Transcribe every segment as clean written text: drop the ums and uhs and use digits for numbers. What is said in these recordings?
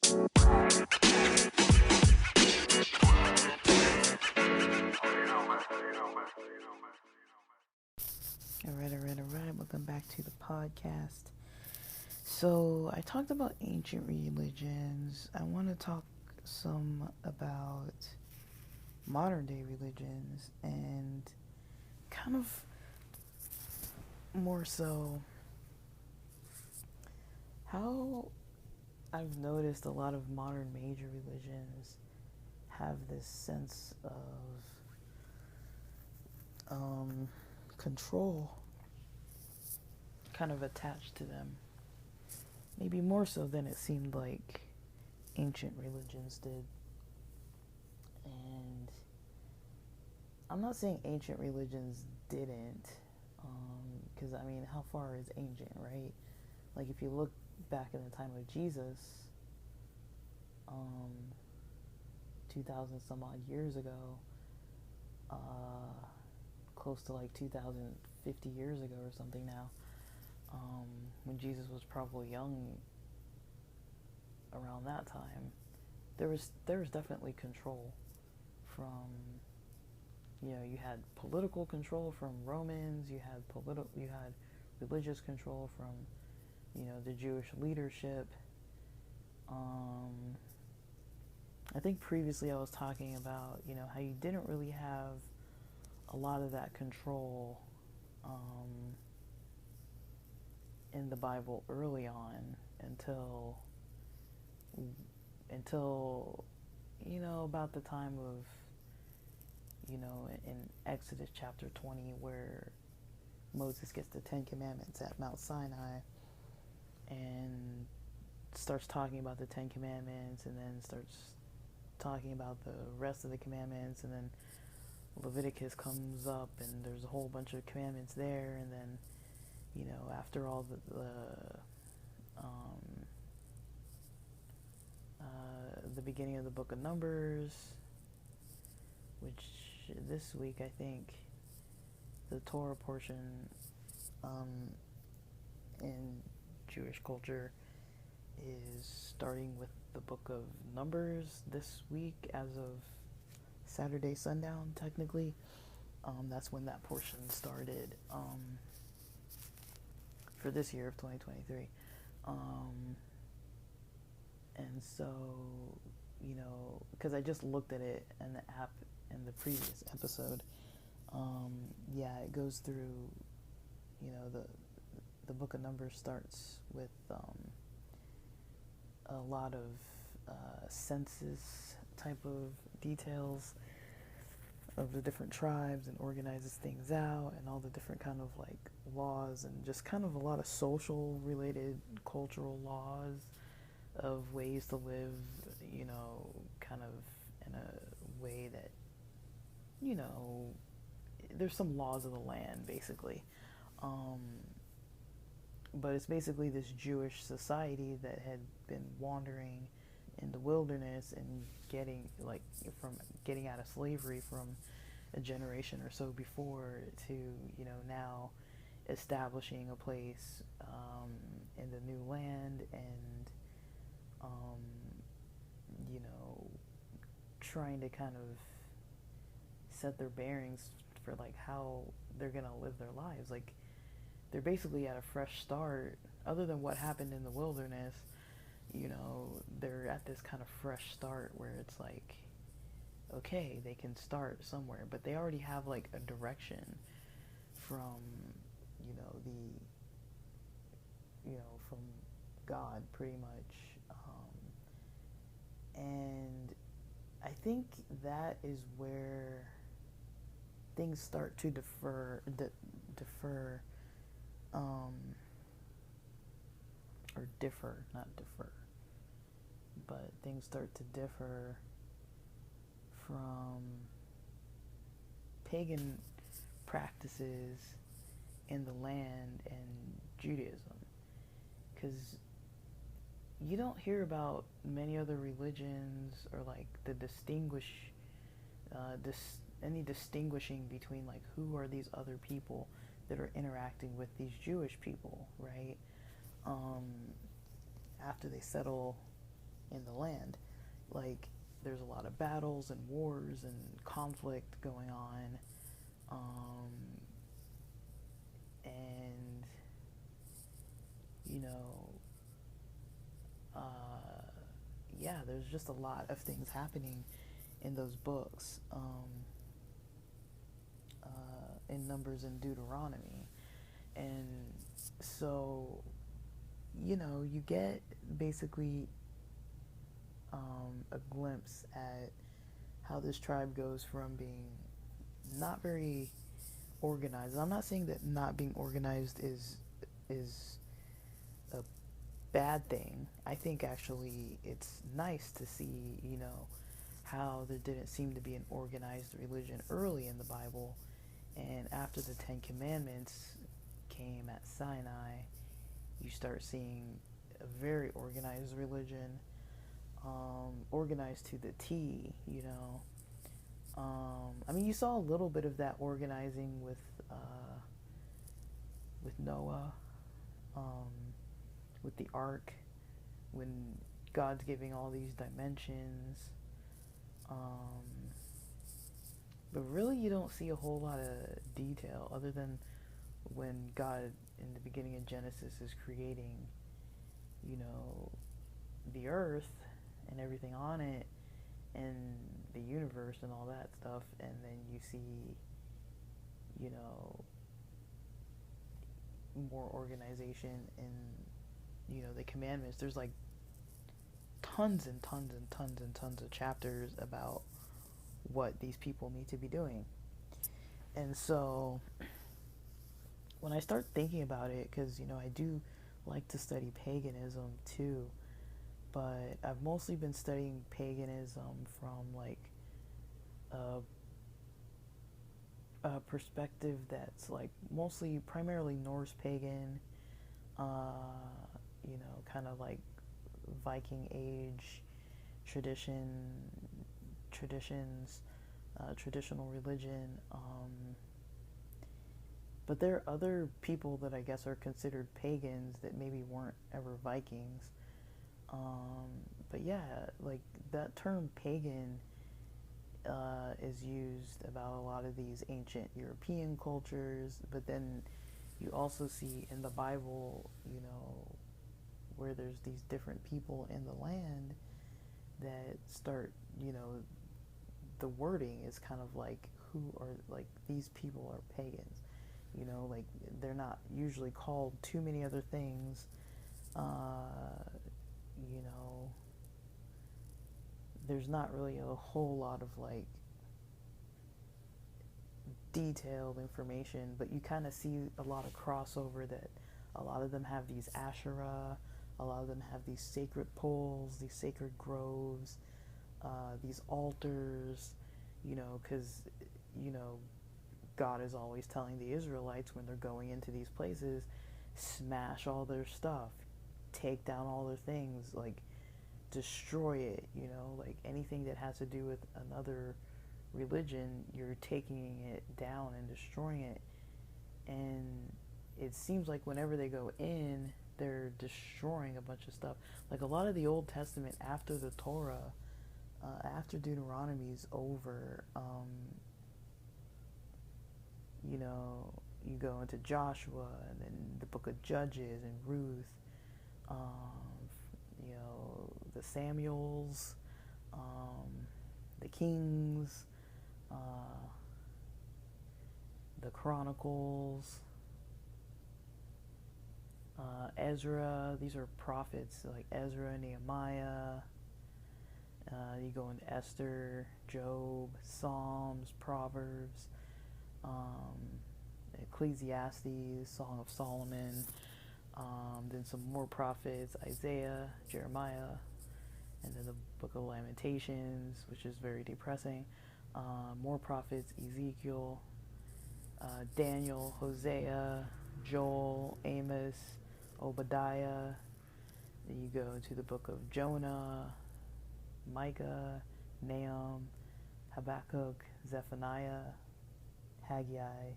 All right. Welcome back to the podcast. So, I talked about ancient religions. I want to talk some about modern day religions and kind of more so how I've noticed a lot of modern major religions have this sense of control kind of attached to them. Maybe more so than it seemed like ancient religions did. And I'm not saying ancient religions didn't, because I mean, how far is ancient, right? Like, if you look back in the time of Jesus, 2,000 some odd years ago, close to like 2,050 years ago or something now, when Jesus was probably young around that time, there was definitely control from, you had political control from Romans, you had religious control from, the Jewish leadership. I think previously I was talking about, how you didn't really have a lot of that control in the Bible early on until about the time of, in Exodus chapter 20, where Moses gets the Ten Commandments at Mount Sinai and starts talking about the Ten Commandments, and then starts talking about the rest of the commandments, and then Leviticus comes up and there's a whole bunch of commandments there, and then, after all the beginning of the book of Numbers, which this week I think the Torah portion in Jewish culture is starting with the book of Numbers this week as of Saturday sundown, technically. That's when that portion started for this year of 2023. And so, because I just looked at it in the app in the previous episode, it goes through, the book of Numbers starts with a lot of census type of details of the different tribes, and organizes things out, and all the different kind of like laws, and just kind of a lot of social related cultural laws of ways to live, kind of in a way that, there's some laws of the land, basically. But it's basically this Jewish society that had been wandering in the wilderness and getting out of slavery from a generation or so before to, now establishing a place in the new land, and trying to kind of set their bearings for like how they're gonna live their lives. Like, they're basically at a fresh start. Other than what happened in the wilderness, they're at this kind of fresh start where it's like, okay, they can start somewhere, but they already have like a direction from, from God, pretty much. And I think that is where things start to not differ, but things start to differ from pagan practices in the land and Judaism, because you don't hear about many other religions, or like any distinguishing between like who are these other people that are interacting with these Jewish people, right? After they settle in the land. Like, there's a lot of battles and wars and conflict going on. Um, and, you know, uh, yeah, there's just a lot of things happening in those books, in Numbers and Deuteronomy. And so, you get basically a glimpse at how this tribe goes from being not very organized. I'm not saying that not being organized is a bad thing. I think actually it's nice to see, how there didn't seem to be an organized religion early in the Bible, and after the Ten Commandments came at Sinai, you start seeing a very organized religion, organized to the T, I mean, you saw a little bit of that organizing with Noah, um, with the ark, when God's giving all these dimensions. Um, but really, you don't see a whole lot of detail other than when God, in the beginning of Genesis, is creating, you know, the earth and everything on it, and the universe and all that stuff, and then you see, you know, more organization in, the commandments. There's like tons and tons and tons and tons of chapters about what these people need to be doing. And so when I start thinking about it, because, I do like to study paganism too, but I've mostly been studying paganism from like a perspective that's like mostly primarily Norse pagan, kind of like Viking age tradition, traditions, traditional religion. But there are other people that I guess are considered pagans that maybe weren't ever Vikings. But yeah, like that term pagan is used about a lot of these ancient European cultures, but then you also see in the Bible, where there's these different people in the land that start, the wording is kind of like, who are, like, these people are pagans. Like they're not usually called too many other things. You know, there's not really a whole lot of like detailed information, but you kind of see a lot of crossover that a lot of them have these Asherah, a lot of them have these sacred poles, these sacred groves, these altars, because, God is always telling the Israelites when they're going into these places, smash all their stuff, take down all their things, like destroy it, like anything that has to do with another religion, you're taking it down and destroying it. And it seems like whenever they go in, they're destroying a bunch of stuff. Like a lot of the Old Testament after the Torah, after Deuteronomy's over, you go into Joshua and then the book of Judges and Ruth, the Samuels, the Kings, the Chronicles, Ezra. These are prophets like Ezra, Nehemiah. You go into Esther, Job, Psalms, Proverbs, Ecclesiastes, Song of Solomon, then some more prophets, Isaiah, Jeremiah, and then the Book of Lamentations, which is very depressing. More prophets, Ezekiel, Daniel, Hosea, Joel, Amos, Obadiah. Then you go to the Book of Jonah, Micah, Nahum, Habakkuk, Zephaniah, Haggai,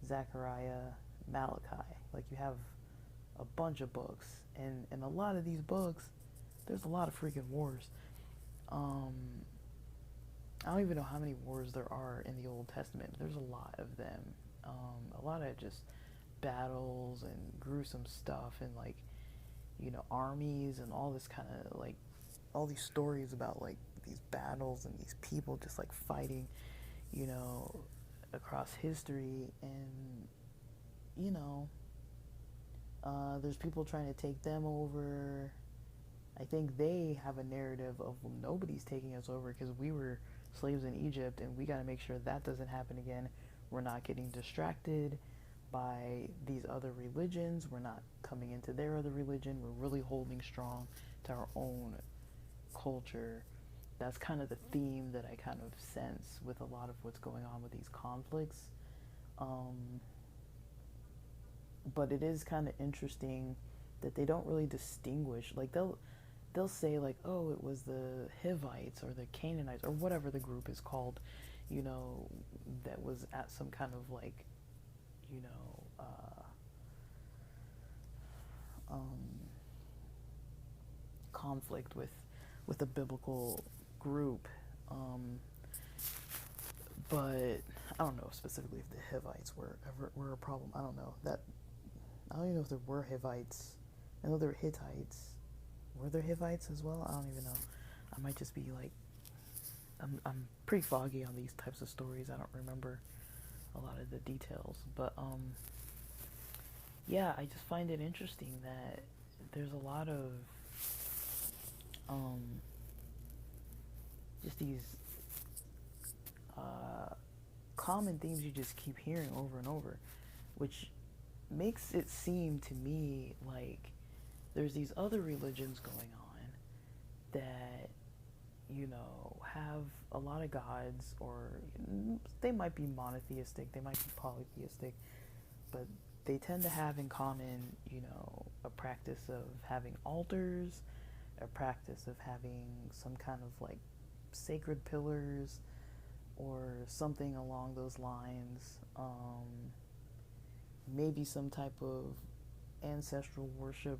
Zechariah, Malachi. Like you have a bunch of books, and a lot of these books there's a lot of freaking wars. Um, I don't even know how many wars there are in the Old Testament. There's a lot of them. A lot of just battles and gruesome stuff and like, armies and all this kind of like all these stories about like these battles and these people just like fighting, you know, across history. And you know, there's people trying to take them over. I think they have a narrative of, well, nobody's taking us over because we were slaves in Egypt and we got to make sure that doesn't happen again. We're not getting distracted by these other religions. We're not coming into their other religion. We're really holding strong to our own culture. That's kind of the theme that I kind of sense with a lot of what's going on with these conflicts. Um, but it is kind of interesting that they don't really distinguish. Like they'll say like, oh, it was the Hivites or the Canaanites or whatever the group is called, that was at some kind of like, you know, conflict with a biblical group. But I don't know specifically if the Hivites were a problem. I don't know that. I don't even know if there were Hivites. I know there were Hittites. Were there Hivites as well? I don't even know. I might just be like, I'm pretty foggy on these types of stories. I don't remember a lot of the details. But yeah, I just find it interesting that there's a lot of um, just these common themes you just keep hearing over and over, which makes it seem to me like there's these other religions going on that, have a lot of gods, or they might be monotheistic, they might be polytheistic, but they tend to have in common, a practice of having altars, a practice of having some kind of like sacred pillars or something along those lines. Maybe some type of ancestral worship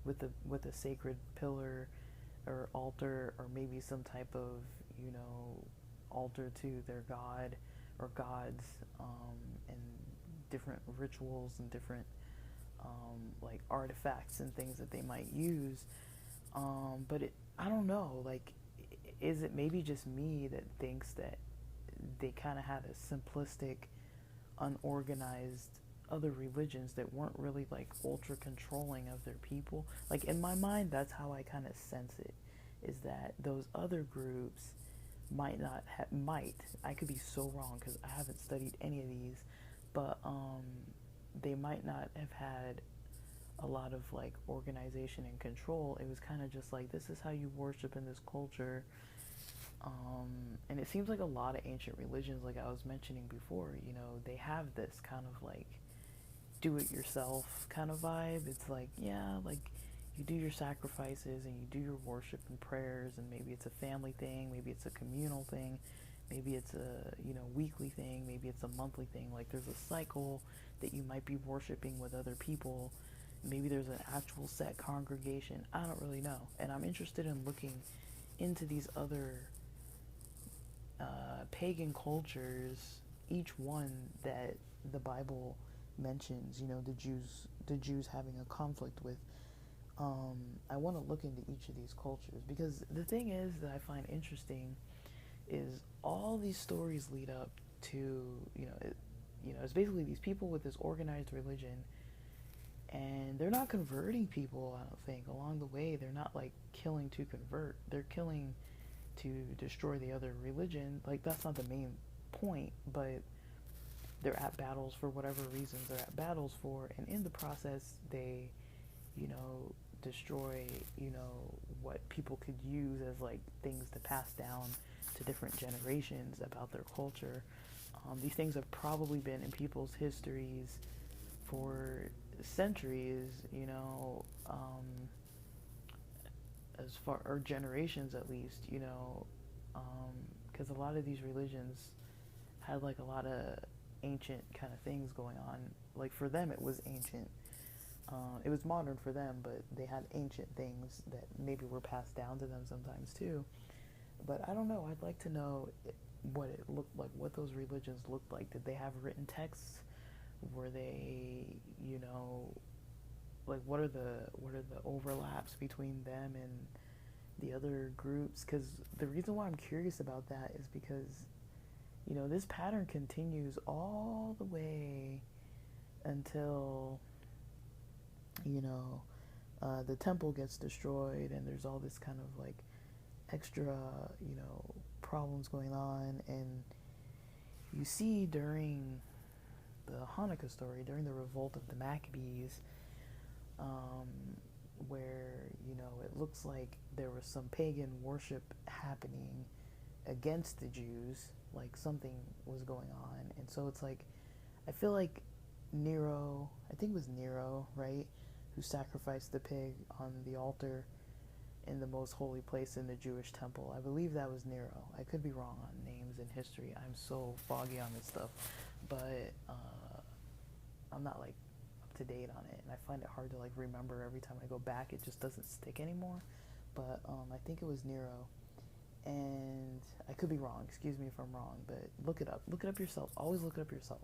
with a sacred pillar or altar, or maybe some type of altar to their god or gods, and different rituals and different like artifacts and things that they might use. But I don't know, like, is it maybe just me that thinks that they kind of had a simplistic, unorganized other religions that weren't really like ultra controlling of their people? Like in my mind, that's how I kind of sense it, is that those other groups might, I could be so wrong because I haven't studied any of these, but they might not have had a lot of like organization and control. It was kind of just like, this is how you worship in this culture. And it seems like a lot of ancient religions, like I was mentioning before, they have this kind of like do it yourself kind of vibe. It's like, yeah, like you do your sacrifices and you do your worship and prayers, and maybe it's a family thing, maybe it's a communal thing, maybe it's a weekly thing, maybe it's a monthly thing. Like there's a cycle that you might be worshiping with other people. Maybe there's an actual set congregation. I don't really know, and I'm interested in looking into these other pagan cultures, each one that the Bible mentions, the Jews having a conflict with. I want to look into each of these cultures, because the thing is that I find interesting is all these stories lead up to, it's basically these people with this organized religion, and they're not converting people, I don't think, along the way. They're not like killing to convert. They're killing to destroy the other religion. Like that's not the main point, but they're at battles for whatever reasons they're at battles for, and in the process they, destroy, what people could use as like things to pass down to different generations about their culture. These things have probably been in people's histories for centuries, as far, or generations at least, because a lot of these religions had like a lot of ancient kind of things going on. Like for them, it was ancient. It was modern for them, but they had ancient things that maybe were passed down to them sometimes too. But I don't know. I'd like to know what it looked like, what those religions looked like. Did they have written texts? Were they, you know, like what are the overlaps between them and the other groups? Because the reason why I'm curious about that is because, you know, this pattern continues all the way until, you know, the temple gets destroyed and there's all this kind of like extra, you know, problems going on. And you see during the Hanukkah story, during the revolt of the Maccabees, um, where, you know, it looks like there was some pagan worship happening against the Jews, like something was going on. And so it's like, I feel like Nero, I think it was Nero, right, who sacrificed the pig on the altar in the most holy place in the Jewish temple. I believe that was Nero. I could be wrong on names and history. I'm so foggy on this stuff. But I'm not like up to date on it, and I find it hard to like remember every time I go back. It just doesn't stick anymore. But I think it was Nero, and I could be wrong. Excuse me if I'm wrong, but look it up. Look it up yourself. Always look it up yourself.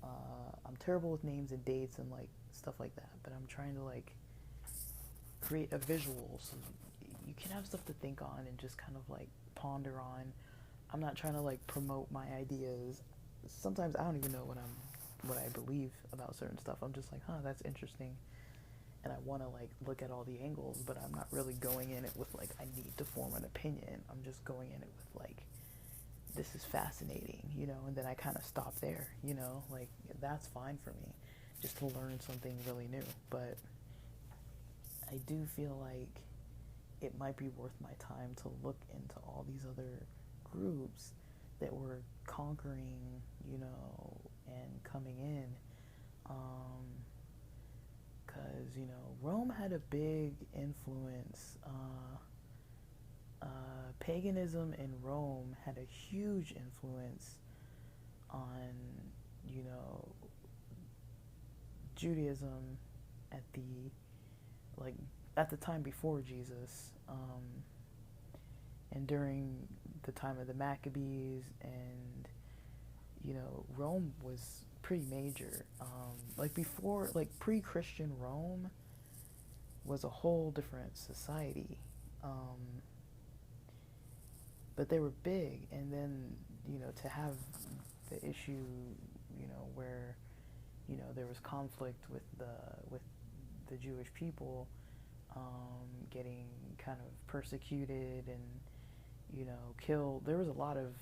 I'm terrible with names and dates and like stuff like that, but I'm trying to like create a visual so you can have stuff to think on and just kind of like ponder on. I'm not trying to like promote my ideas. Sometimes I don't even know what I believe about certain stuff. I'm just like, that's interesting, and I want to like look at all the angles, but I'm not really going in it with like I need to form an opinion. I'm just going in it with like, this is fascinating, you know, and then I kind of stop there, you know, like that's fine for me, just to learn something really new. But I do feel like it might be worth my time to look into all these other groups that were conquering, you know, and coming in. Because, you know, Rome had a big influence. Paganism in Rome had a huge influence on, you know, Judaism at the time before Jesus, and during the time of the Maccabees, and you know, Rome was pretty major. Like before, like pre-Christian Rome was a whole different society, but they were big. And then, you know, to have the issue, you know, where, you know, there was conflict with the Jewish people, getting kind of persecuted and, you know, killed. There was a lot of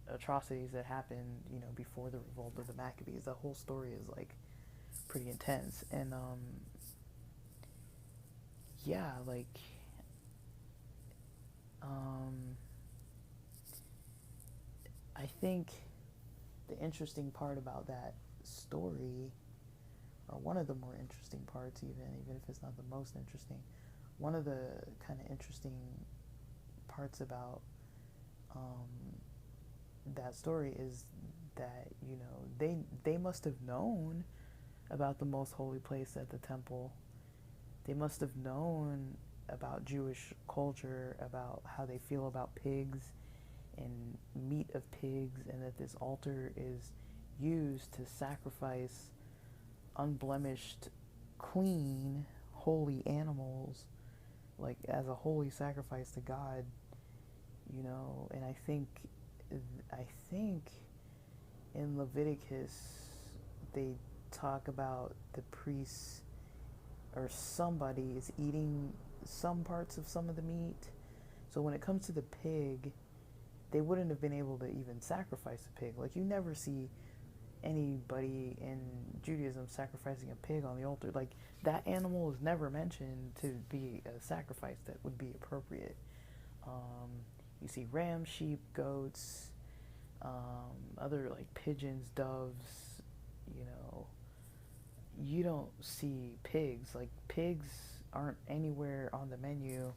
atrocities that happened, you know, before the revolt of the Maccabees. The whole story is like pretty intense. And yeah, like I think the interesting part about that story, or one of the more interesting parts, even if it's not the most interesting, one of the kind of interesting parts about that story is that, you know, they must have known about the most holy place at the temple. They must have known about Jewish culture, about how they feel about pigs and meat of pigs, and that this altar is used to sacrifice unblemished, clean, holy animals, like as a holy sacrifice to God, you know. And I think in Leviticus they talk about the priests or somebody is eating some parts of some of the meat. So when it comes to the pig, they wouldn't have been able to even sacrifice a pig. Like, you never see anybody in Judaism sacrificing a pig on the altar. Like, that animal is never mentioned to be a sacrifice that would be appropriate. You see rams, sheep, goats, other like pigeons, doves, you know. You don't see pigs. Like, pigs aren't anywhere on the menu.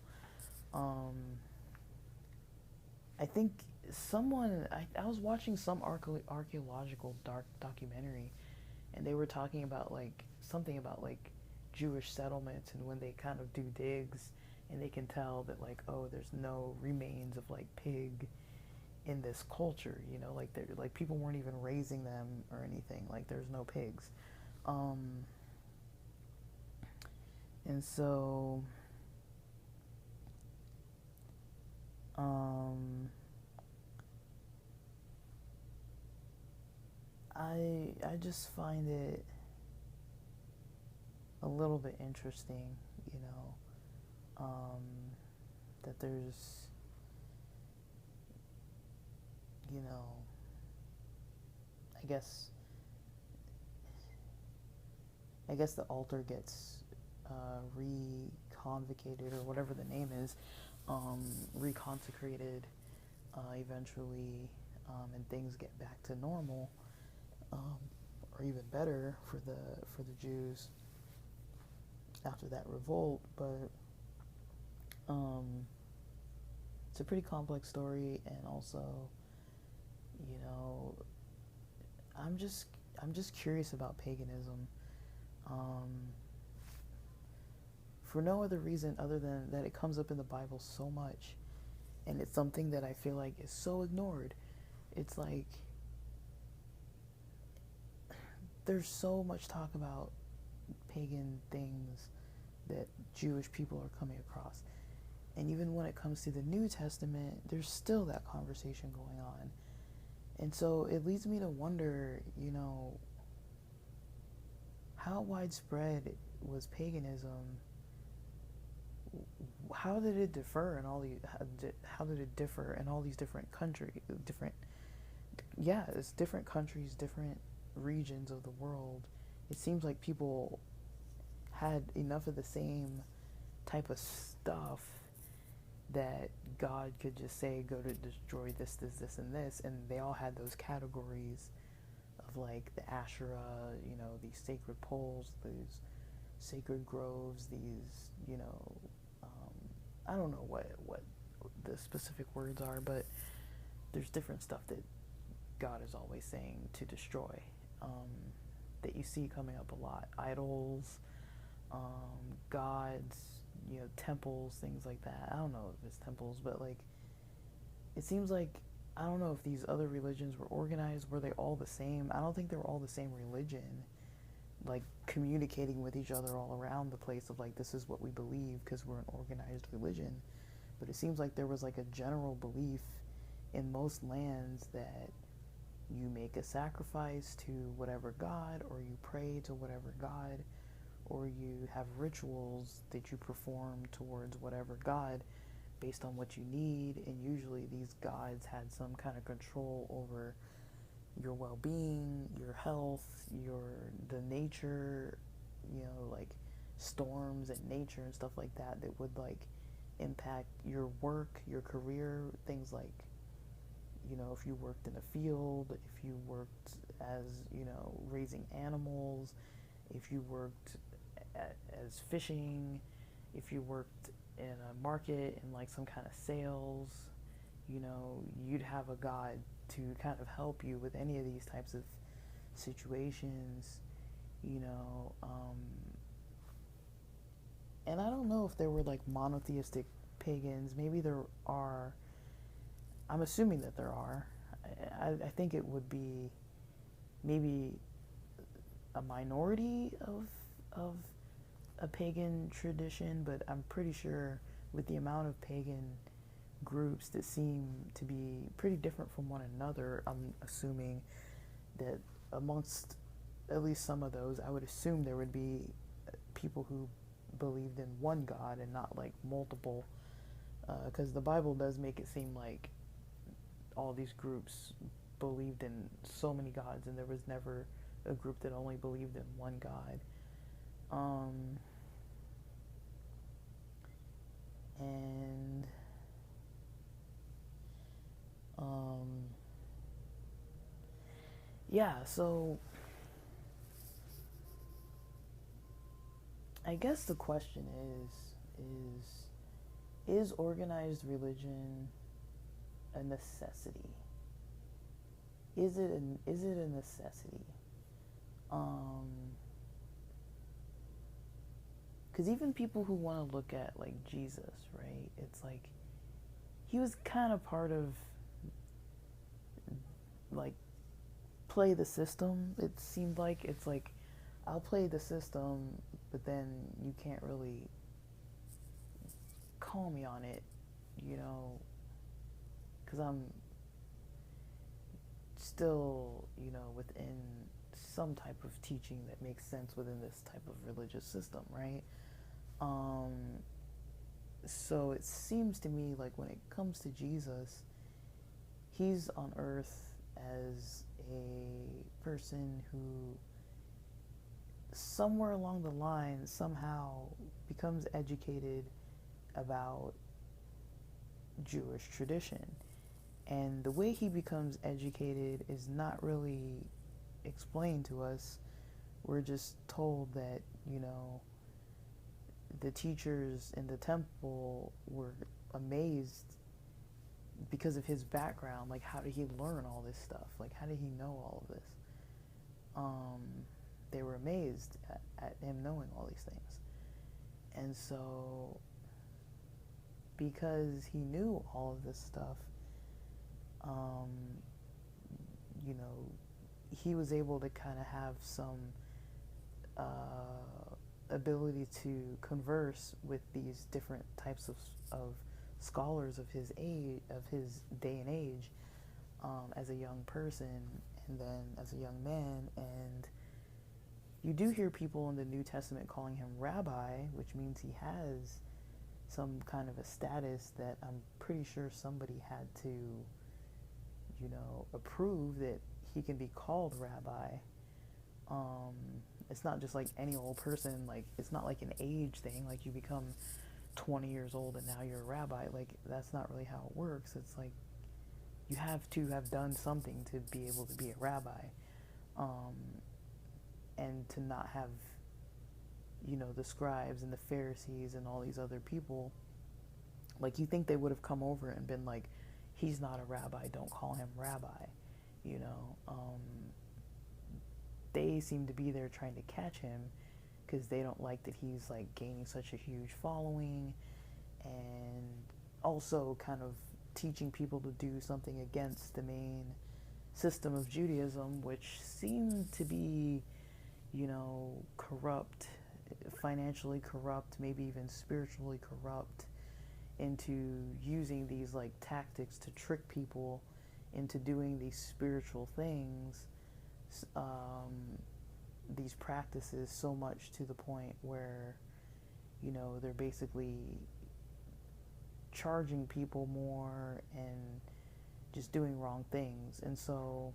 I think I was watching some archaeological documentary, and they were talking about like something about like Jewish settlements, and when they kind of do digs and they can tell that like, oh, there's no remains of like pig in this culture, you know, like they're like people weren't even raising them or anything, like there's no pigs. um and so um I just find it a little bit interesting, you know, that there's, you know, I guess I guess the altar gets reconvocated or whatever the name is, reconsecrated eventually, and things get back to normal, um, or even better for the Jews after that revolt. But um, it's a pretty complex story, and also, you know, I'm just curious about paganism. Um, for no other reason other than that it comes up in the Bible so much, and it's something that I feel like is so ignored. It's like there's so much talk about pagan things that Jewish people are coming across. And even when it comes to the New Testament, there's still that conversation going on. And so it leads me to wonder, you know, how widespread was paganism? How did it differ in all these? How did it differ in all these different countries? It's different countries, different regions of the world. It seems like people had enough of the same type of stuff that God could just say, go to destroy this, this, this, and this, and they all had those categories of like the Asherah, you know, these sacred poles, these sacred groves, these, you know, I don't know what the specific words are, but there's different stuff that God is always saying to destroy, that you see coming up a lot. Idols, gods, you know, temples, things like that. I don't know if it's temples, but like, it seems like, I don't know if these other religions were organized. Were they all the same? I don't think they were all the same religion, like communicating with each other all around the place of like, this is what we believe because we're an organized religion. But it seems like there was like a general belief in most lands that you make a sacrifice to whatever god, or you pray to whatever god, or you have rituals that you perform towards whatever god based on what you need. And usually these gods had some kind of control over your well-being, your health, the nature, you know, like storms and nature and stuff like that would like impact your work, your career, things like, you know, if you worked in a field, if you worked as, you know, raising animals, if you worked as fishing, if you worked in a market in like some kind of sales, you know, you'd have a god to kind of help you with any of these types of situations, you know. And I don't know if there were like monotheistic pagans. Maybe there are. I'm assuming that there are. I think it would be maybe a minority of a pagan tradition, but I'm pretty sure with the amount of pagan groups that seem to be pretty different from one another, I'm assuming that amongst at least some of those, I would assume there would be people who believed in one God and not like multiple, because the Bible does make it seem like all these groups believed in so many gods, and there was never a group that only believed in one God. And yeah, so I guess the question is organized religion a necessity? Is it a necessity? because even people who want to look at like Jesus, right? It's like he was kind of part of like play the system. It seemed like it's like I'll play the system, but then you can't really call me on it, you know, because I'm still, you know, within some type of teaching that makes sense within this type of religious system, right? Um, so it seems to me like when it comes to Jesus, he's on earth as a person who somewhere along the line somehow becomes educated about Jewish tradition. And the way he becomes educated is not really explained to us. We're just told that, you know, the teachers in the temple were amazed because of his background. Like, how did he learn all this stuff? Like, how did he know all of this? They were amazed at him knowing all these things. And so, because he knew all of this stuff, you know, he was able to kind of have some ability to converse with these different types of scholars of his age, of his day and age, as a young person, and then as a young man. And you do hear people in the New Testament calling him rabbi, which means he has some kind of a status that I'm pretty sure somebody had to, you know, approve that he can be called rabbi. It's not just like any old person. Like, it's not like an age thing, like you become 20 years old and now you're a rabbi. Like, that's not really how it works. It's like you have to have done something to be able to be a rabbi, and to not have, you know, the scribes and the Pharisees and all these other people. Like, you think they would have come over and been like, he's not a rabbi, don't call him rabbi, you know. They seem to be there trying to catch him because they don't like that he's like gaining such a huge following, and also kind of teaching people to do something against the main system of Judaism, which seemed to be, you know, corrupt, financially corrupt, maybe even spiritually corrupt, into using these like tactics to trick people into doing these spiritual things, these practices, so much to the point where, you know, they're basically charging people more and just doing wrong things. And so,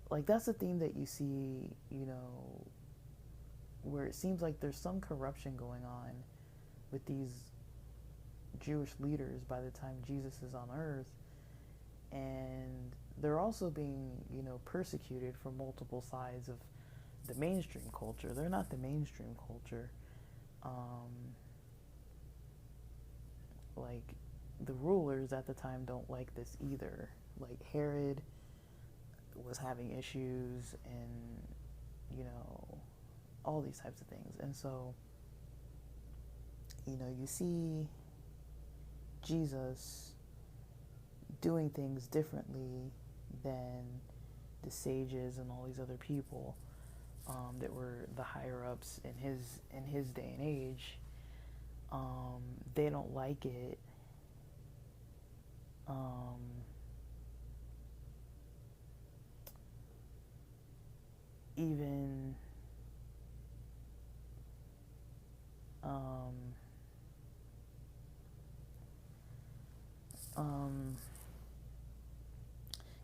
like, that's the theme that you see, you know, where it seems like there's some corruption going on with these Jewish leaders by the time Jesus is on earth. And they're also being, you know, persecuted from multiple sides of the mainstream culture. They're not the mainstream culture. Like, the rulers at the time don't like this either. Like, Herod was having issues, and, you know, all these types of things. And so, you know, you see Jesus doing things differently than the sages and all these other people, that were the higher ups in his day and age. They don't like it. Even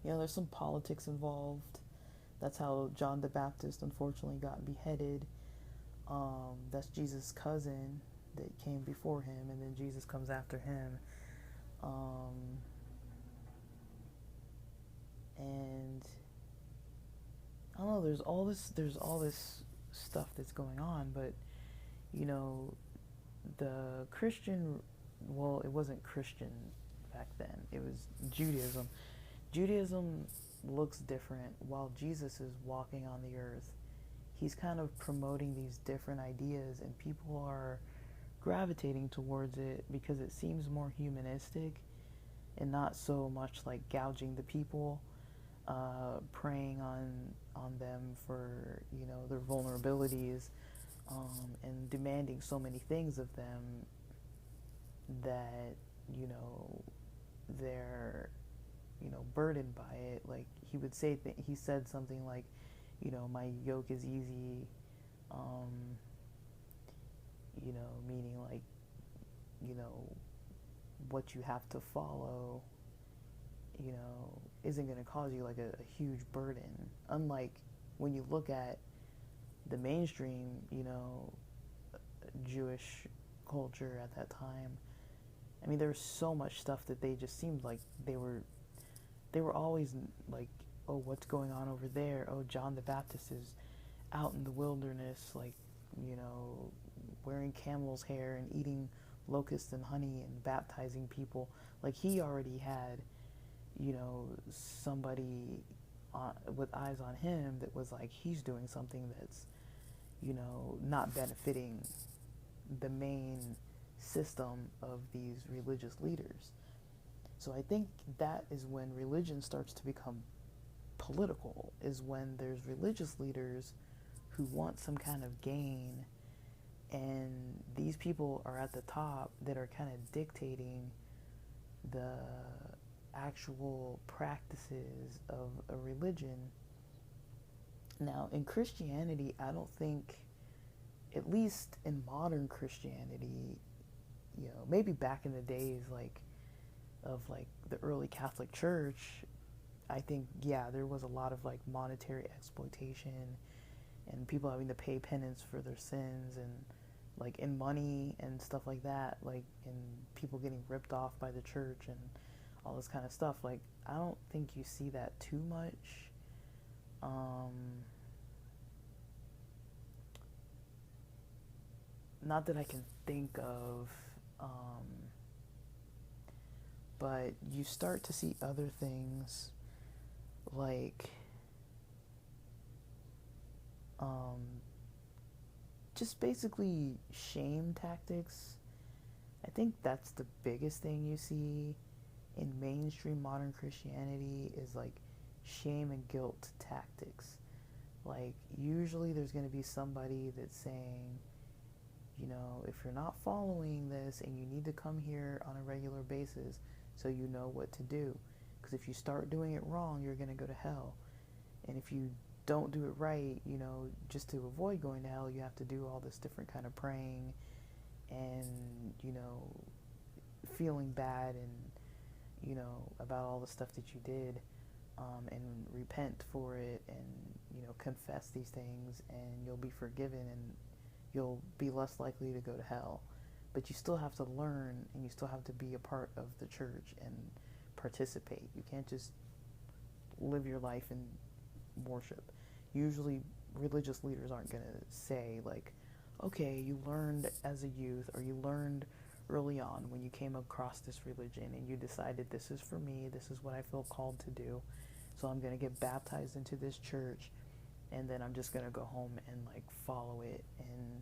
you know, there's some politics involved. That's how John the Baptist unfortunately got beheaded. That's Jesus' cousin that came before him, and then Jesus comes after him. And I don't know, there's all this stuff that's going on, but, you know, the Christian, well, it wasn't Christian back then, it was Judaism. Judaism looks different. While Jesus is walking on the earth, he's kind of promoting these different ideas, and people are gravitating towards it because it seems more humanistic and not so much like gouging the people, preying on them for, you know, their vulnerabilities, and demanding so many things of them that, you know, they're, you know, burdened by it. Like he said something like, you know, my yoke is easy, um, you know, meaning like, you know, what you have to follow, you know, isn't going to cause you like a huge burden. Unlike when you look at the mainstream, you know, Jewish culture at that time. I mean, there was so much stuff that they just seemed like they were always like, oh, what's going on over there? Oh, John the Baptist is out in the wilderness, like, you know, wearing camel's hair and eating locusts and honey and baptizing people. Like, he already had, you know, somebody with eyes on him that was like, he's doing something that's, you know, not benefiting the main system of these religious leaders. So I think that is when religion starts to become political, is when there's religious leaders who want some kind of gain, and these people are at the top that are kind of dictating the actual practices of a religion. Now, in Christianity, I don't think, at least in modern Christianity, you know, maybe back in the days like of like the early Catholic Church, I think, yeah, there was a lot of like monetary exploitation and people having to pay penance for their sins, and like in money and stuff like that, like, and people getting ripped off by the church and all this kind of stuff. Like, I don't think you see that too much. Not that I can think of, but you start to see other things like, just basically shame tactics. I think that's the biggest thing you see in mainstream modern Christianity, is like shame and guilt tactics. Like, usually there's going to be somebody that's saying, you know, if you're not following this, and you need to come here on a regular basis so you know what to do. Because if you start doing it wrong, you're going to go to hell. And if you don't do it right, you know, just to avoid going to hell, you have to do all this different kind of praying and, you know, feeling bad and, you know, about all the stuff that you did, and repent for it, and, you know, confess these things, and you'll be forgiven, and you'll be less likely to go to hell. But you still have to learn, and you still have to be a part of the church and participate. You can't just live your life and worship. Usually religious leaders aren't going to say like, okay, you learned as a youth, or you learned early on when you came across this religion and you decided, this is for me, this is what I feel called to do, so I'm going to get baptized into this church, and then I'm just going to go home and like follow it and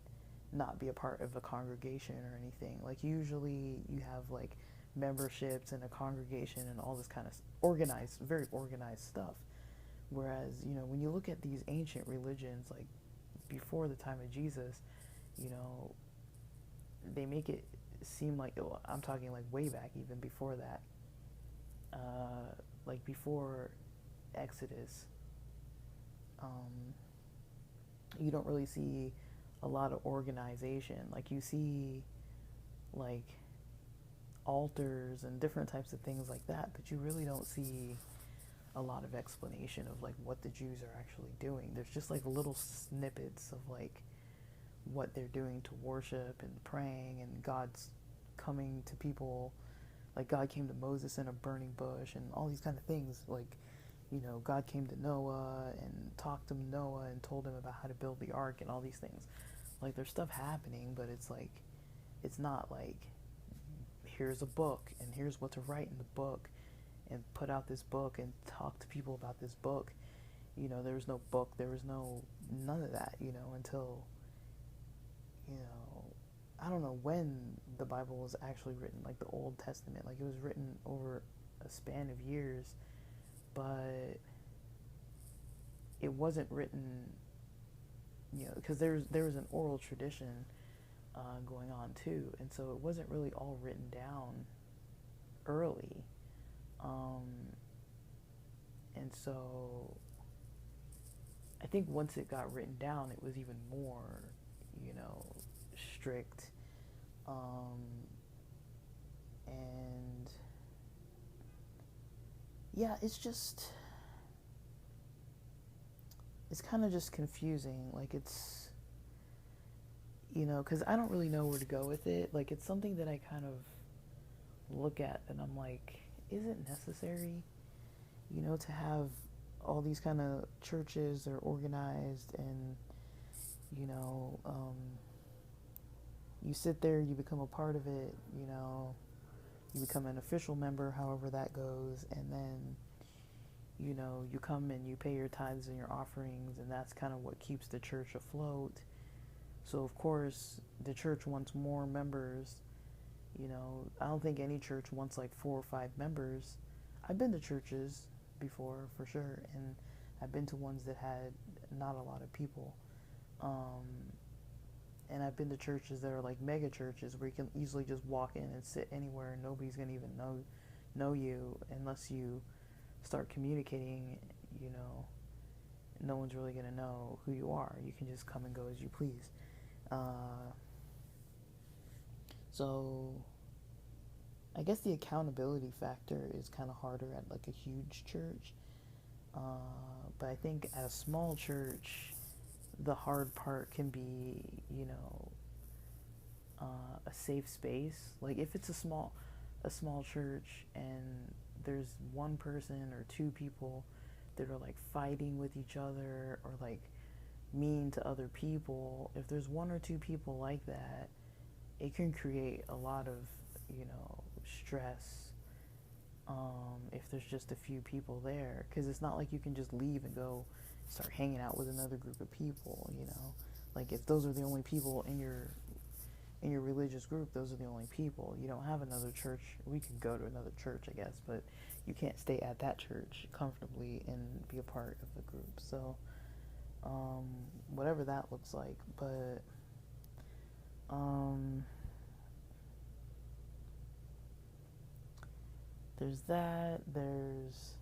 not be a part of a congregation or anything. Like, usually you have like memberships in a congregation and all this kind of organized, very organized stuff. Whereas, you know, when you look at these ancient religions, like before the time of Jesus, you know, they make it seem like, well, I'm talking like way back, even before that, like before Exodus, you don't really see a lot of organization. Like, you see like altars and different types of things like that, but you really don't see a lot of explanation of like what the Jews are actually doing. There's just like little snippets of like what they're doing to worship and praying, and God's coming to people. Like, God came to Moses in a burning bush and all these kind of things. Like, you know, God came to Noah and talked to Noah and told him about how to build the ark and all these things. Like, there's stuff happening, but it's like, it's not like, here's a book and here's what to write in the book and put out this book and talk to people about this book. You know, there was no book, there was no none of that, until, I don't know when the Bible was actually written, like the Old Testament. Like, it was written over a span of years, but it wasn't written, because there was an oral tradition going on too, and so it wasn't really all written down early, and so I think once it got written down, it was even more, strict, and yeah, it's kind of just confusing. Like, it's, because I don't really know where to go with it. Like, it's something that I kind of look at and I'm like, is it necessary, to have all these kind of churches that are organized, and, you sit there, you become a part of it, you become an official member, however that goes, and then, you come and you pay your tithes and your offerings, and that's kind of what keeps the church afloat. So, of course, the church wants more members. I don't think any church wants like 4 or 5 members. I've been to churches before, for sure, and I've been to ones that had not a lot of people. And I've been to churches that are like mega churches where you can easily just walk in and sit anywhere and nobody's going to even know you unless you start communicating. No one's really going to know who you are. You can just come and go as you please. So I guess the accountability factor is kind of harder at like a huge church. But I think at a small church, the hard part can be, a safe space. Like, if it's a small church and there's one person or 2 people that are like fighting with each other or like mean to other people, if there's 1 or 2 people like that, it can create a lot of, stress, if there's just a few people there, because it's not like you can just leave and go start hanging out with another group of people. Like, if those are the only people in your religious group, those are the only people. You don't have another church. We could go to another church, I guess, but you can't stay at that church comfortably and be a part of the group. So whatever that looks like. But there's that. There's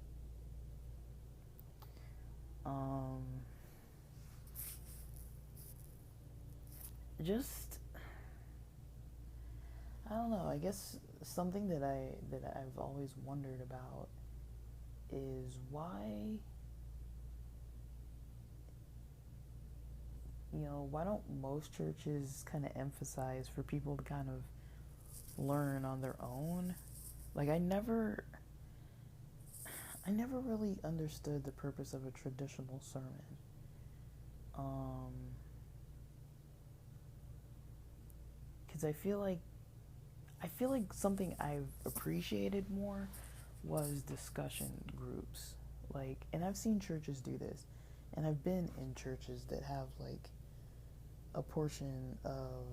just, I don't know. I guess something that I've always wondered about is why don't most churches kind of emphasize for people to kind of learn on their own? Like, I never really understood the purpose of a traditional sermon. Because I feel like something I've appreciated more was discussion groups. Like, and I've seen churches do this, and I've been in churches that have like a portion of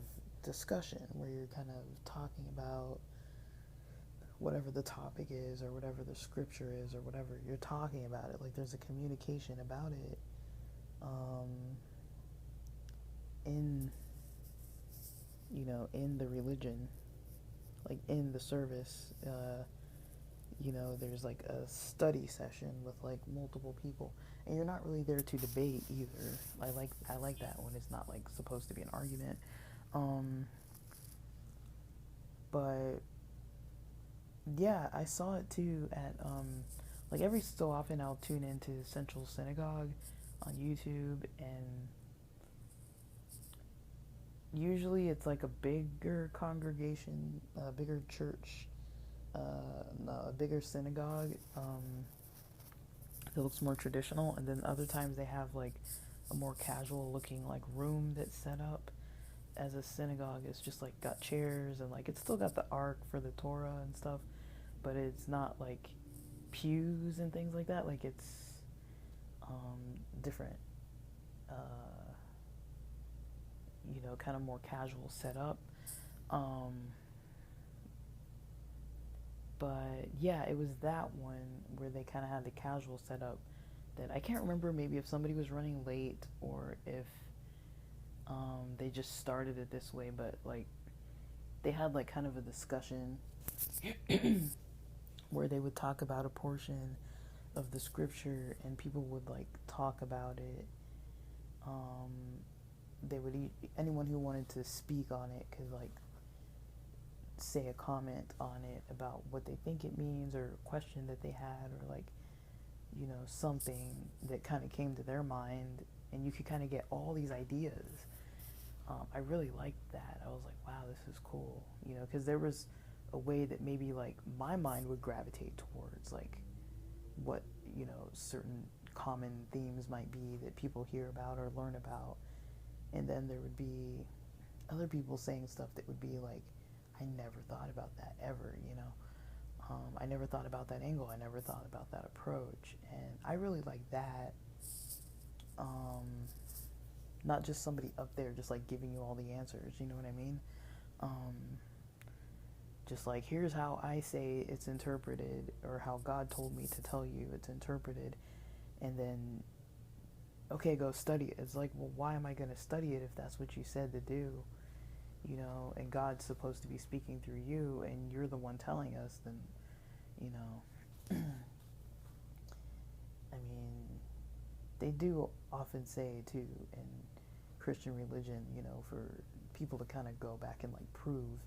discussion where you're kind of talking about whatever the topic is or whatever the scripture is or whatever you're talking about it. Like, there's a communication about it in the religion, like in the service. There's like a study session with like multiple people, and you're not really there to debate either. I like that when it's not like supposed to be an argument. But yeah, I saw it too at like every so often I'll tune into Central Synagogue on YouTube, and usually it's like a bigger congregation, a bigger church, a bigger synagogue that looks more traditional, and then other times they have like a more casual looking like room that's set up as a synagogue. It's just like got chairs, and like it's still got the ark for the Torah and stuff, but it's not like pews and things like that. Like, it's different. kind of more casual setup. Um, but yeah, it was that one where they kind of had the casual setup that I can't remember maybe if somebody was running late or if they just started it this way, but like they had like kind of a discussion where they would talk about a portion of the scripture and people would like talk about it. Um, they would anyone who wanted to speak on it could like say a comment on it about what they think it means or a question that they had or like something that kind of came to their mind, and you could kind of get all these ideas. I really liked that. I was like, wow, this is cool, because there was a way that maybe like my mind would gravitate towards like what certain common themes might be that people hear about or learn about, and then there would be other people saying stuff that would be like, I never thought about that ever. I never thought about that angle. I never thought about that approach, and I really like that. Not just somebody up there just like giving you all the answers. You know what I mean? Just like, here's how I say it's interpreted, or how God told me to tell you it's interpreted, and then, okay, go study it. It's like, well, why am I going to study it if that's what you said to do? And God's supposed to be speaking through you, and you're the one telling us, then, I mean, they do often say, too, in Christian religion, for people to kind of go back and, like, prove,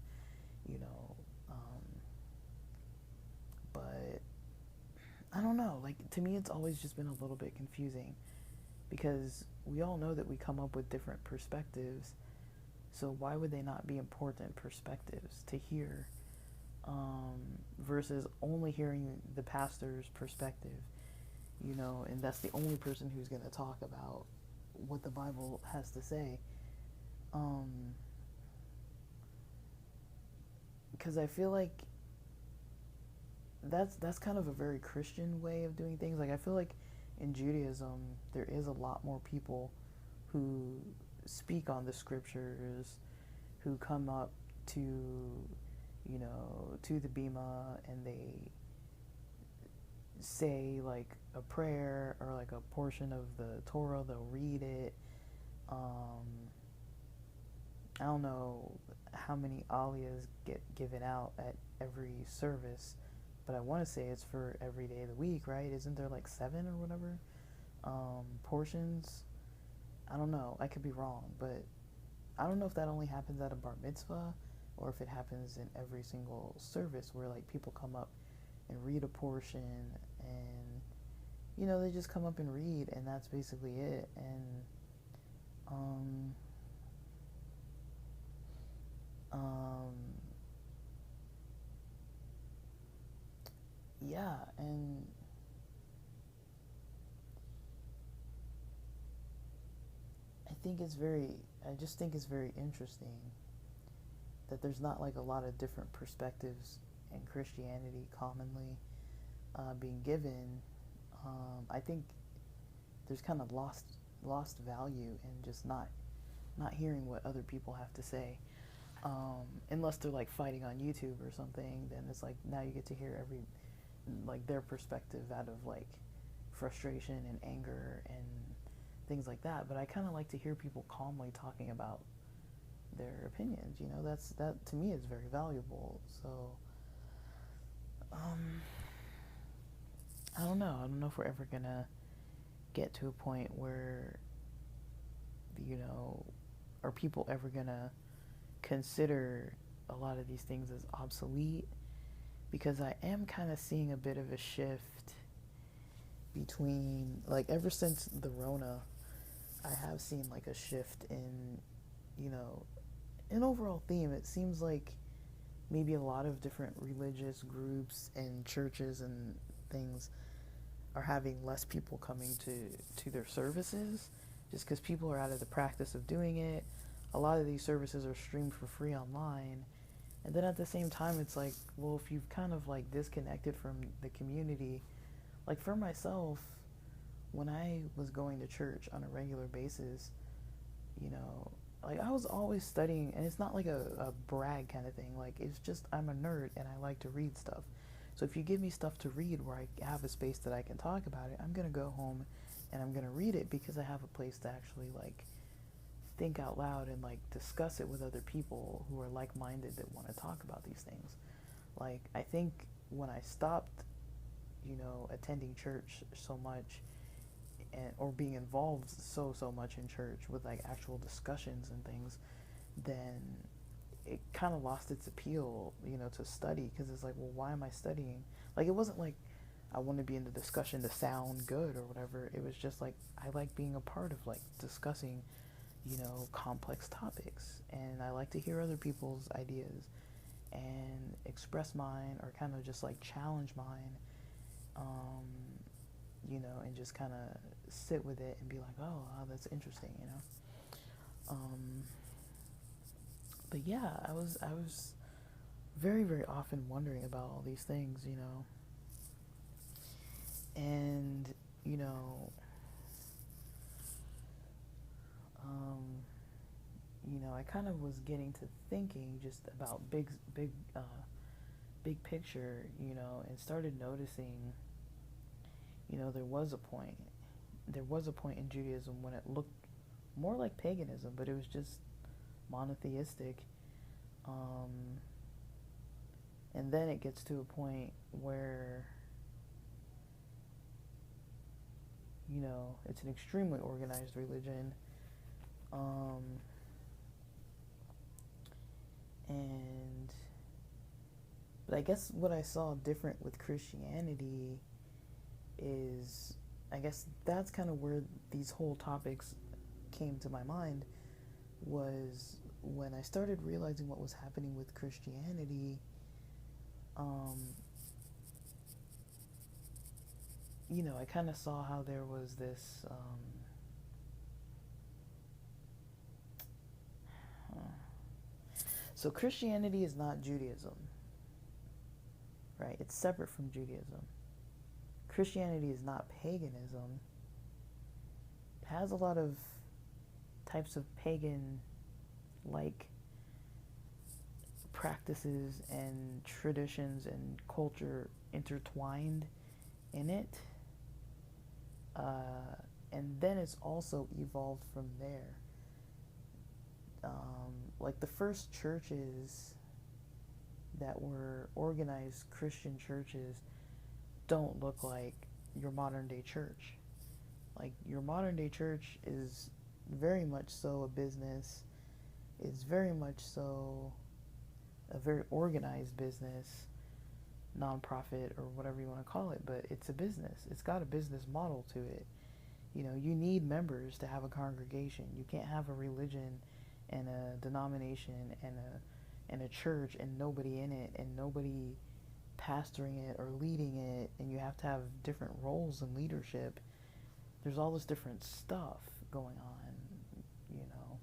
but I don't know. Like, to me, it's always just been a little bit confusing because we all know that we come up with different perspectives. So why would they not be important perspectives to hear versus only hearing the pastor's perspective, and that's the only person who's going to talk about what the Bible has to say. Because I feel like that's kind of a very Christian way of doing things. Like, I feel like in Judaism there is a lot more people who speak on the scriptures, who come up to to the bima, and they say like a prayer or like a portion of the Torah. They'll read it. I don't know how many aliyahs get given out at every service, but I want to say it's for every day of the week, right? Isn't there like 7 or whatever portions? I don't know. I could be wrong, but I don't know if that only happens at a bar mitzvah or if it happens in every single service where like people come up and read a portion, and they just come up and read, and that's basically it. And yeah, and I just think it's very interesting that there's not like a lot of different perspectives in Christianity commonly being given. I think there's kind of lost value in just not hearing what other people have to say, unless they're like fighting on YouTube or something. Then it's like now you get to hear their perspective out of like frustration and anger and things like that. But I kind of like to hear people calmly talking about their opinions. That to me is very valuable. So I don't know if we're ever gonna get to a point where are people ever gonna consider a lot of these things as obsolete, because I am kind of seeing a bit of a shift between, like, ever since the Rona, I have seen like a shift in an overall theme. It seems like maybe a lot of different religious groups and churches and things are having less people coming to their services just because people are out of the practice of doing it. A lot of these services are streamed for free online, and then at the same time it's like, well, if you've kind of like disconnected from the community, like for myself, when I was going to church on a regular basis, you know, like I was always studying, and it's not like a brag kind of thing. Like, it's just I'm a nerd and I like to read stuff. So if you give me stuff to read where I have a space that I can talk about it, I'm gonna go home and I'm gonna read it because I have a place to actually like think out loud and like discuss it with other people who are like-minded that want to talk about these things. Like, I think when I stopped, you know, attending church so much, and or being involved so much in church with like actual discussions and things, then it kind of lost its appeal, you know, to study, because it's like, well, why am I studying? Like, it wasn't like I want to be in the discussion to sound good or whatever. It was just like I like being a part of like discussing, you know, complex topics, and I like to hear other people's ideas and express mine, or kind of just like challenge mine, um, you know, and just kind of sit with it and be like, oh, wow, that's interesting, you know. Um, but yeah, I was very often wondering about all these things, you know, and you know, um, I kind of was getting to thinking just about big picture, you know, and started noticing, you know, there was a point in Judaism when it looked more like paganism, but it was just monotheistic. Um, and then it gets to a point where, you know, it's an extremely organized religion. Um, and, but I guess what I saw different with Christianity is, I guess that's kind of where these whole topics came to my mind, was when I started realizing what was happening with Christianity. Um, you know, I kind of saw how there was this. So Christianity is not Judaism, right? It's separate from Judaism. Christianity is not paganism. It has a lot of types of pagan like practices and traditions and culture intertwined in it. And then it's also evolved from there. Like the first churches that were organized Christian churches don't look like your modern day church. Like, your modern day church is very much so a business, is very much so a very organized business, nonprofit, or whatever you want to call it, but it's a business. It's got a business model to it. You know, you need members to have a congregation. You can't have a religion and a denomination and a church and nobody in it and nobody pastoring it or leading it, and you have to have different roles in leadership. There's all this different stuff going on, you know.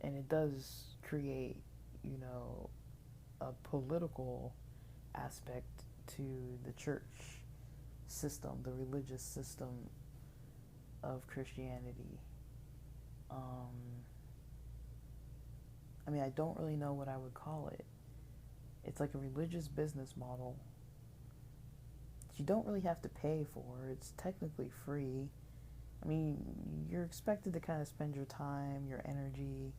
And it does create, you know, a political aspect to the church system, the religious system of Christianity. I mean, I don't really know what I would call it. It's like a religious business model that you don't really have to pay for. It's technically free. I mean, you're expected to kind of spend your time, your energy,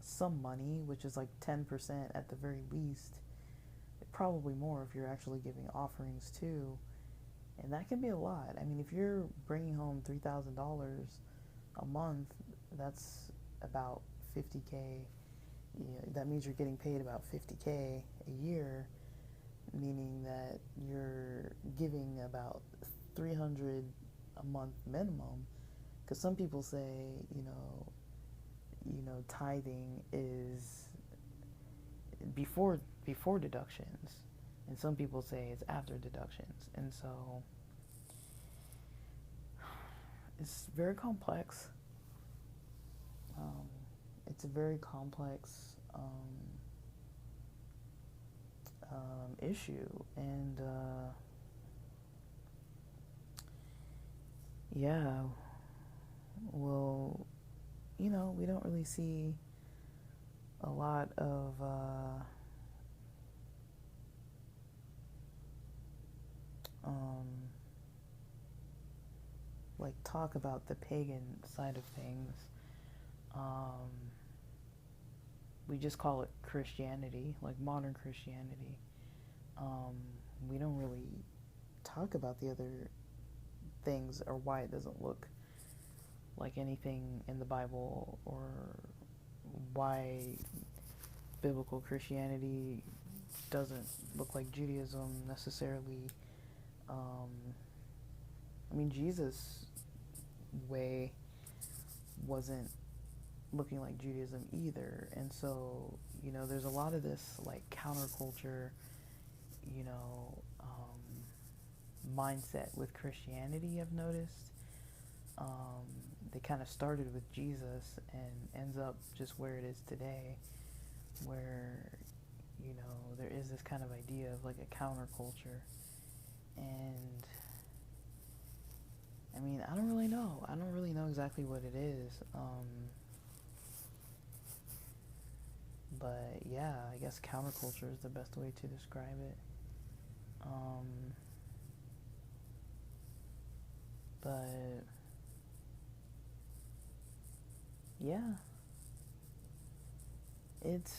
some money, which is like 10% at the very least. Probably more if you're actually giving offerings too. And that can be a lot. I mean, if you're bringing home $3,000 a month, that's about 50K. You know, that means you're getting paid about 50K a year, meaning that you're giving about 300 a month minimum. Because some people say, tithing is before deductions, and some people say it's after deductions, and so it's very complex. It's a very complex issue. And yeah, well, we don't really see a lot of um, like talk about the pagan side of things. Um, we just call it Christianity, like modern Christianity. Um, we don't really talk about the other things or why it doesn't look like anything in the Bible, or why biblical Christianity doesn't look like Judaism necessarily. Um, I mean, Jesus' way wasn't looking like Judaism either. And so, there's a lot of this like counterculture, mindset with Christianity, I've noticed. They kind of started with Jesus and ends up just where it is today, where, there is this kind of idea of like a counterculture. And I mean, I don't really know. I don't really know exactly what it is. But yeah, I guess counterculture is the best way to describe it. But yeah, it's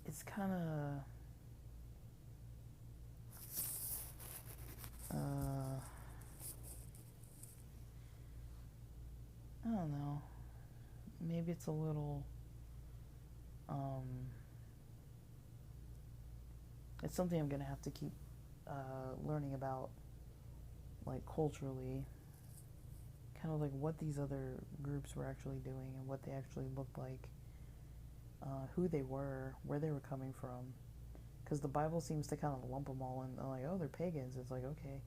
it's kind of I don't know. Maybe it's a little it's something I'm gonna have to keep learning about, like culturally, kind of like what these other groups were actually doing and what they actually looked like, who they were, where they were coming from, because the Bible seems to kind of lump them all in, like, oh, they're pagans. It's like, okay,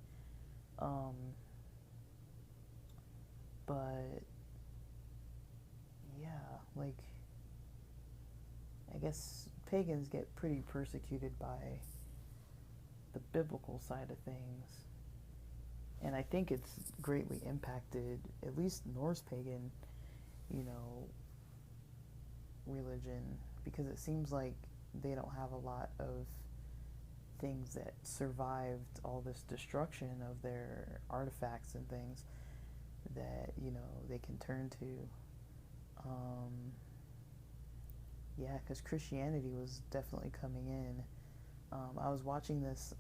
but yeah, like, I guess pagans get pretty persecuted by the biblical side of things. And I think it's greatly impacted, at least Norse pagan, religion, because it seems like they don't have a lot of things that survived all this destruction of their artifacts and things that, they can turn to. Yeah, because Christianity was definitely coming in. I was watching this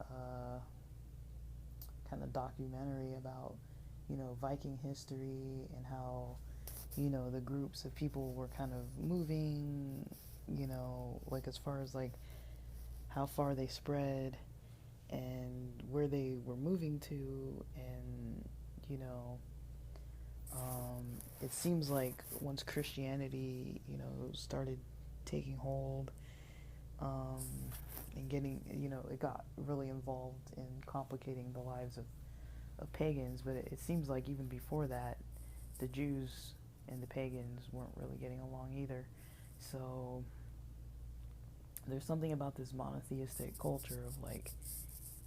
kind of documentary about, Viking history and how, the groups of people were kind of moving, like as far as like how far they spread and where they were moving to. And, it seems like once Christianity, started taking hold, and getting, it got really involved in complicating the lives of pagans. But it seems like even before that, the Jews and the pagans weren't really getting along either. So there's something about this monotheistic culture of like,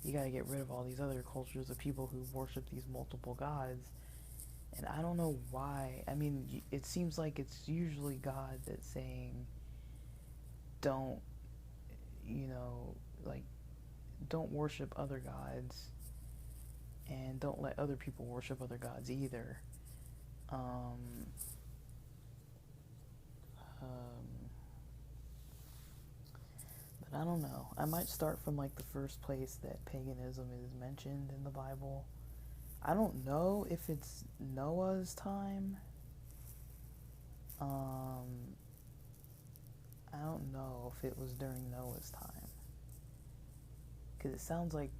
you got to get rid of all these other cultures of people who worship these multiple gods. And I don't know why. I mean, it seems like it's usually God that's saying, don't, like, don't worship other gods, and don't let other people worship other gods either. Um, but I don't know. I might start from like the first place that paganism is mentioned in the Bible. I don't know if it's Noah's time. I don't know if it was during Noah's time, because it sounds like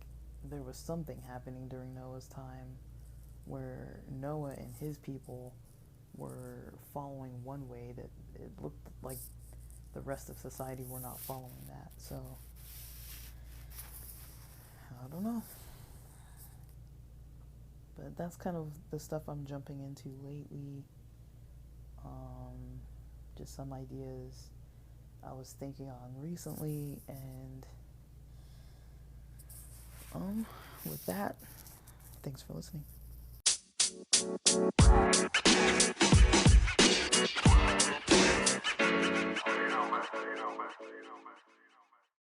there was something happening during Noah's time where Noah and his people were following one way that it looked like the rest of society were not following that. So I don't know. But that's kind of the stuff I'm jumping into lately. Um, just some ideas I was thinking on recently, and with that, thanks for listening.